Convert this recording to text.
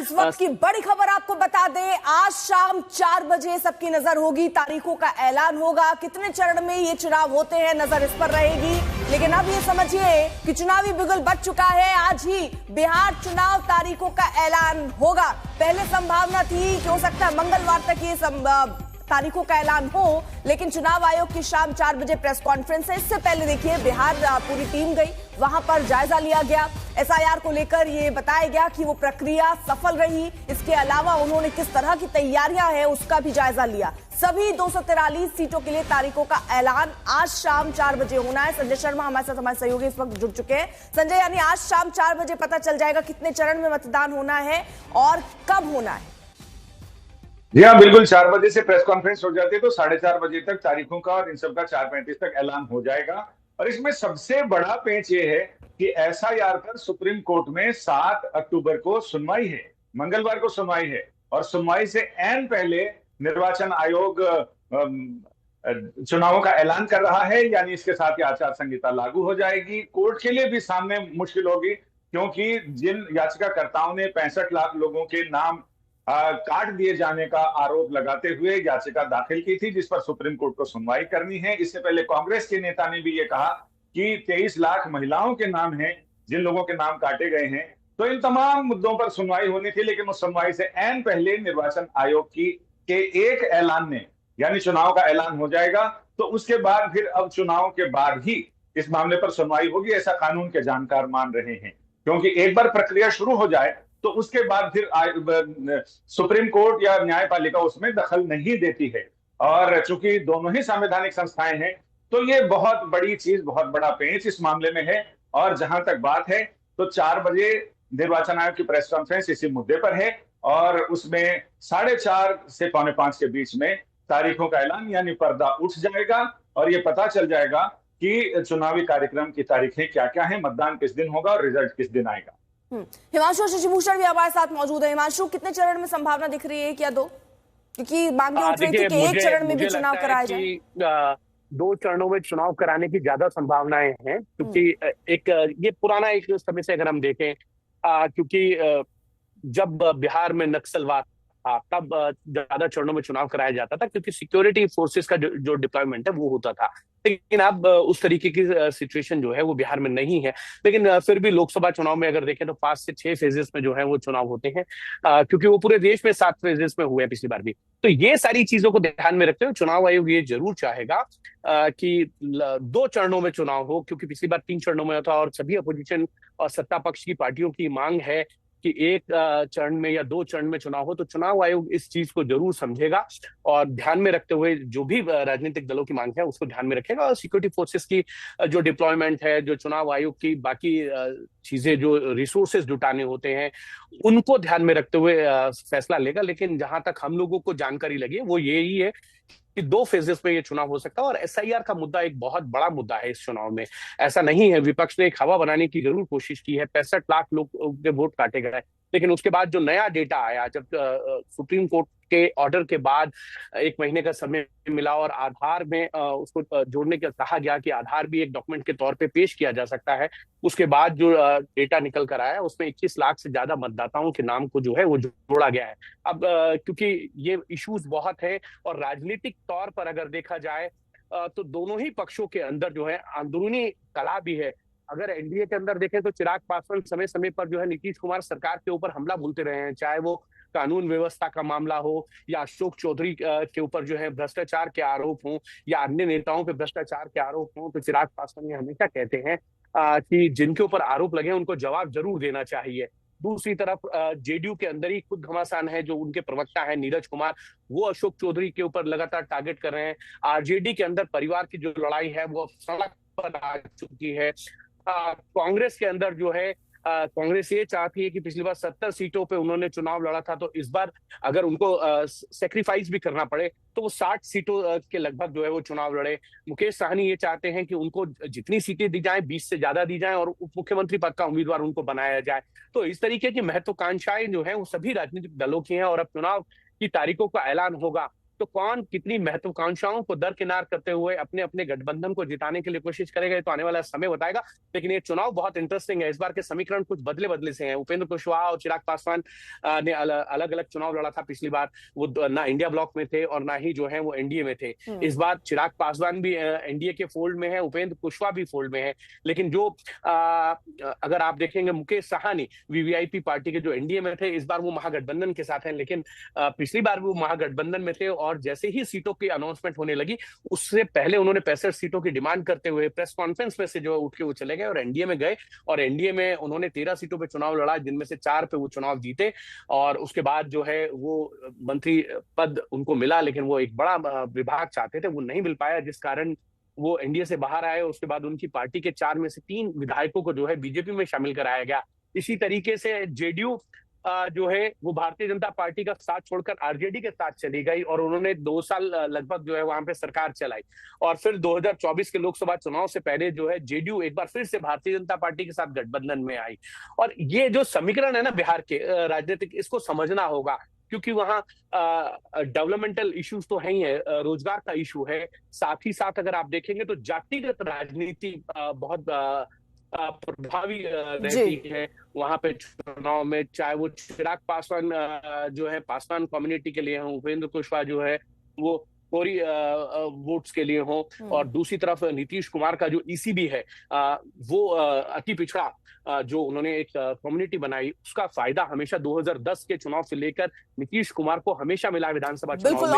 इस वक्त की बड़ी खबर आपको बता दें, आज शाम 4 बजे सबकी नजर होगी, तारीखों का ऐलान होगा। कितने चरण में ये चुनाव होते हैं नजर इस पर रहेगी। लेकिन अब ये समझिए कि चुनावी बिगुल बज चुका है। आज ही बिहार चुनाव तारीखों का ऐलान होगा। पहले संभावना थी कि हो सकता है मंगलवार तक ये तारीखों का ऐलान हो, लेकिन चुनाव आयोग की शाम 4 बजे प्रेस कॉन्फ्रेंस है। इससे पहले देखिए बिहार पूरी टीम गई, वहां पर जायजा लिया गया। एसआईआर को लेकर ये बताया गया कि वो प्रक्रिया सफल रही। इसके अलावा उन्होंने किस तरह की तैयारियां हैं उसका भी जायजा लिया। सभी 243 सीटों के लिए तारीखों का ऐलान आज शाम 4 बजे होना है। संजय शर्मा हमारे साथ, हमारे सहयोगी इस वक्त जुड़ चुके हैं। संजय, यानी आज शाम 4 बजे पता चल जाएगा कितने चरण में मतदान होना है और कब होना है। जी हाँ, बिल्कुल 4 बजे से प्रेस कॉन्फ्रेंस हो जाती है तो 4:30 बजे तक तारीखों का और इन सब का 4:35 तक ऐलान हो जाएगा। और इसमें सबसे बड़ा पेंच ये है कि एसआईआर पर सुप्रीम कोर्ट में 7 अक्टूबर को सुनवाई है, मंगलवार को सुनवाई है। और सुनवाई से ऐन पहले निर्वाचन आयोग चुनावों का ऐलान कर रहा है, यानी इसके साथ ही आचार संहिता लागू हो जाएगी। कोर्ट के लिए भी सामने मुश्किल होगी, क्योंकि जिन याचिकाकर्ताओं ने 65 लाख लोगों के नाम काट दिए जाने का आरोप लगाते हुए याचिका दाखिल की थी, जिस पर सुप्रीम कोर्ट को सुनवाई करनी है। इससे पहले कांग्रेस के नेता ने भी ये कहा कि 23 लाख महिलाओं के नाम हैं जिन लोगों के नाम काटे गए हैं। तो इन तमाम मुद्दों पर सुनवाई होनी थी, लेकिन उस सुनवाई से ऐन पहले निर्वाचन आयोग के एक ऐलान ने, यानी चुनाव का ऐलान हो जाएगा। तो उसके बाद फिर अब चुनाव के बाद ही इस मामले पर सुनवाई होगी, ऐसा कानून के जानकार मान रहे हैं। क्योंकि एक बार प्रक्रिया शुरू हो जाए तो उसके बाद फिर सुप्रीम कोर्ट या न्यायपालिका उसमें दखल नहीं देती है। और चूंकि दोनों ही संवैधानिक संस्थाएं हैं, तो ये बहुत बड़ी चीज, बहुत बड़ा पेंच इस मामले में है। और जहां तक बात है तो 4 बजे निर्वाचन आयोग की प्रेस कॉन्फ्रेंस इसी मुद्दे पर है, और उसमें 4:30 से 4:45 के बीच में तारीखों का ऐलान, यानी पर्दा उठ जाएगा और ये पता चल जाएगा कि चुनावी कार्यक्रम की तारीखें क्या क्या है, मतदान किस दिन होगा और रिजल्ट किस दिन आएगा। हिमांशु शशिभूषण भी हमारे साथ मौजूद है। हिमांशु, कितने चरण में संभावना दिख रही है, एक या दो? क्योंकि मांगे उठ रही थी कि एक चरण में भी चुनाव कराया जाए। 2 चरणों में चुनाव कराने की ज्यादा संभावनाएं हैं, क्योंकि एक ये पुराना एक समय से अगर हम देखें, क्योंकि जब बिहार में नक्सलवाद था तब ज्यादा चरणों में चुनाव कराया जाता था, क्योंकि सिक्योरिटी फोर्सेस का जो डिप्लॉयमेंट है वो होता था। लेकिन अब उस तरीके की सिचुएशन जो है वो बिहार में नहीं है। लेकिन फिर भी लोकसभा चुनाव में अगर देखें तो 5 से 6 फेजेस में जो है वो चुनाव होते हैं, क्योंकि वो पूरे देश में 7 फेजेस में हुए पिछली बार भी। तो ये सारी चीजों को ध्यान में रखते हुए चुनाव आयोग ये जरूर चाहेगा कि 2 चरणों में चुनाव हो, क्योंकि पिछली बार 3 चरणों में था। और सभी अपोजिशन और सत्ता पक्ष की पार्टियों की मांग है कि 1 चरण में या 2 चरण में चुनाव हो। तो चुनाव आयोग इस चीज को जरूर समझेगा और ध्यान में रखते हुए जो भी राजनीतिक दलों की मांग है उसको ध्यान में रखेगा। और सिक्योरिटी फोर्सेस की जो डिप्लॉयमेंट है, जो चुनाव आयोग की बाकी चीजें, जो रिसोर्सेज जुटाने होते हैं, उनको ध्यान में रखते हुए फैसला लेगा। लेकिन जहां तक हम लोगों को जानकारी लगी है वो यही है कि 2 फेजेस में ये चुनाव हो सकता है। और एसआईआर का मुद्दा एक बहुत बड़ा मुद्दा है इस चुनाव में। ऐसा नहीं है, विपक्ष ने एक हवा बनाने की जरूर कोशिश की है। 65 लाख लोग के वोट काटे गए, लेकिन उसके बाद जो नया डेटा आया, जब सुप्रीम कोर्ट के ऑर्डर के बाद 1 महीने का समय मिला और आधार में उसको जोड़ने का कहा गया कि आधार भी एक डॉक्यूमेंट के तौर पे पेश किया जा सकता है। उसके बाद जो डेटा निकल कर आया उसमें 21 लाख से ज्यादा मतदाताओं के नाम को जो है वो जोड़ा गया है। अब क्योंकि ये इश्यूज बहुत है और राजनीतिक तौर पर अगर देखा जाए तो दोनों ही पक्षों के अंदर जो है अंदरूनी कलह भी है। अगर एनडीए के अंदर देखें तो चिराग पासवान समय समय पर जो है नीतीश कुमार सरकार के ऊपर हमला बोलते रहे हैं, चाहे वो कानून व्यवस्था का मामला हो या अशोक चौधरी के ऊपर जो है भ्रष्टाचार के आरोप हों या अन्य नेताओं पे भ्रष्टाचार के आरोप हों। तो चिराग पासवान ये हमेशा कहते हैं कि जिनके ऊपर आरोप लगे उनको जवाब जरूर देना चाहिए। दूसरी तरफ जेडीयू के अंदर ही खुद घमासान है, जो उनके प्रवक्ता है नीरज कुमार, वो अशोक चौधरी के ऊपर लगातार टारगेट कर रहे हैं। आरजेडी के अंदर परिवार की जो लड़ाई है वो सड़क पर आ चुकी है। कांग्रेस के अंदर जो है कांग्रेस ये चाहती है कि पिछली बार 70 सीटों पे उन्होंने चुनाव लड़ा था, तो इस बार अगर उनको सेक्रीफाइस भी करना पड़े तो वो 60 सीटों के लगभग जो है वो चुनाव लड़े। मुकेश साहनी ये चाहते हैं कि उनको जितनी सीटें दी जाएं 20 से ज्यादा दी जाएं और उप मुख्यमंत्री पद का उम्मीदवार उनको बनाया जाए। तो इस तरीके की महत्वाकांक्षाएं जो है वो सभी राजनीतिक दलों की हैं और अब चुनाव की तारीखों का ऐलान होगा तो कौन कितनी महत्वाकांक्षाओं को दरकिनार करते हुए अपने अपने गठबंधन को जिताने के लिए कोशिश करेगा, तो आने वाला समय बताएगा। लेकिन ये चुनाव बहुत इंटरेस्टिंग है। इस बार के समीकरण कुछ बदले बदले से हैं। उपेंद्र कुशवाहा और चिराग पासवान ने अलग अलग चुनाव लड़ा था पिछली बार। वो ना इंडिया ब्लॉक में थे और ना ही जो है वो एनडीए में थे। इस बार चिराग पासवान भी एनडीए के फोल्ड में है, उपेंद्र कुशवाहा भी फोल्ड में है। लेकिन जो अगर आप देखेंगे मुकेश साहनी वीवीआईपी पार्टी के जो एनडीए में थे, इस बार वो महागठबंधन के साथ हैं। लेकिन पिछली बार भी वो महागठबंधन में थे और जैसे ही सीटों की अनाउंसमेंट होने लगी, उससे पहले उन्होंने 65 सीटों की डिमांड करते हुए प्रेस कॉन्फ्रेंस में से जो उठ के वो चले गए और एनडीए में गए। और एनडीए में उन्होंने 13 सीटों पे चुनाव लड़ा, जिनमें से 4 पे वो चुनाव जीते। और उसके बाद जो है वो मंत्री पद उनको मिला, लेकिन वो एक बड़ा विभाग चाहते थे, वो नहीं मिल पाया, जिस कारण वो एनडीए से बाहर आए। उसके बाद उनकी पार्टी के 4 में से 3 विधायकों को जो है बीजेपी में शामिल कराया गया। इसी तरीके से जेडीयू जो है वो भारतीय जनता पार्टी का साथ छोड़कर आरजेडी के साथ चली गई और उन्होंने 2 साल लगभग जो है वहां पे सरकार चलाई। और फिर 2024 के लोकसभा चुनाव से पहले जो है जेडीयू एक बार फिर से भारतीय जनता पार्टी के साथ गठबंधन में आई। और ये जो समीकरण है ना बिहार के राजनीतिक, इसको समझना होगा, क्योंकि वहां डेवलपमेंटल इश्यूज तो है ही है, रोजगार का इशू है। साथ ही साथ अगर आप देखेंगे तो जातिगत राजनीति बहुत प्रभावी रहती है वहां पे चुनाव में। चाहे वो चिराग पासवान जो है पासवान कम्युनिटी के लिए हो, उपेंद्र कुशवाहा जो है वो कोरी वोट्स के लिए हो, और दूसरी तरफ नीतीश कुमार का जो ईसीबी है वो अति पिछड़ा जो उन्होंने एक कम्युनिटी बनाई, उसका फायदा हमेशा 2010 के चुनाव से लेकर नीतीश कुमार को हमेशा मिला विधानसभा चुनाव में।